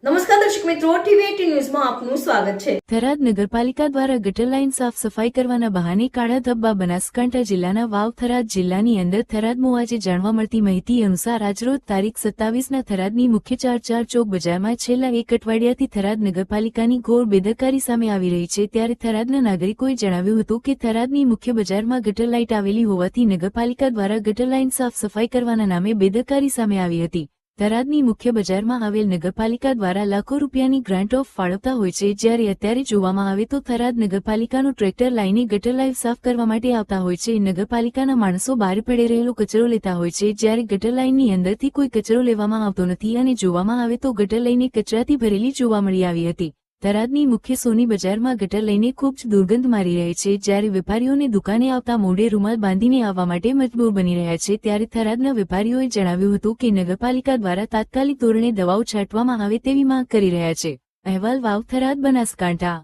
નમસ્કાર દર્શક મિત્રો, ટીવી18 ન્યૂઝમાં આપનું સ્વાગત છે। થરાદ નગરપાલિકા દ્વારા ગટર લાઇન સાફ સફાઈ કરવાના બહાને કાળા ધબ્બા બનાસકાંઠા જિલ્લાના વાવ થરાદ જિલ્લાની અંદર થરાદમાં આજે જાણવા મળતી માહિતી અનુસાર આજરોજ તારીખ 27ના થરાદની મુખ્ય 4 ચોક બજારમાં છેલ્લા એક અઠવાડિયાથી થરાદ નગરપાલિકાની ઘોર બેદરકારી સામે આવી રહી છે। ત્યારે થરાદના નાગરિકોએ જણાવ્યું હતું કે થરાદની મુખ્ય બજારમાં ગટર લાઇટ આવેલી હોવાથી નગરપાલિકા દ્વારા ગટર લાઇન સાફ સફાઈ કરવાના નામે બેદરકારી સામે આવી હતી। થરાદની મુખ્ય બજારમાં આવેલ નગરપાલિકા દ્વારા લાખો રૂપિયાની ગ્રાન્ટ ઓફ ફાળવતા હોય છે, જ્યારે અત્યારે જોવામાં આવે તો થરાદ નગરપાલિકાનું ટ્રેક્ટર લાઈને ગટર લાઇન સાફ કરવા માટે આવતા હોય છે। નગરપાલિકાના માણસો બહાર પડે રહેલો કચરો લેતા હોય છે, જ્યારે ગટર લાઇનની અંદરથી કોઈ કચરો લેવામાં આવતો નથી અને જોવામાં આવે તો ગટર લાઇન કચરાથી ભરેલી જોવા મળી આવી હતી। થરાદની મુખ્ય સોની બજારમાં ગટર લઈને ખૂબ જ દુર્ગંધ મારી રહે છે, જ્યારે વેપારીઓને દુકાને આવતા મોઢે રૂમાલ બાંધીને આવવા માટે મજબૂર બની રહ્યા છે। ત્યારે થરાદના વેપારીઓએ જણાવ્યું હતું કે નગરપાલિકા દ્વારા તાત્કાલિક ધોરણે દવાઓ છાંટવામાં આવે તેવી માંગ કરી રહ્યા છે। અહેવાલ વાવ થરાદ બનાસકાંઠા।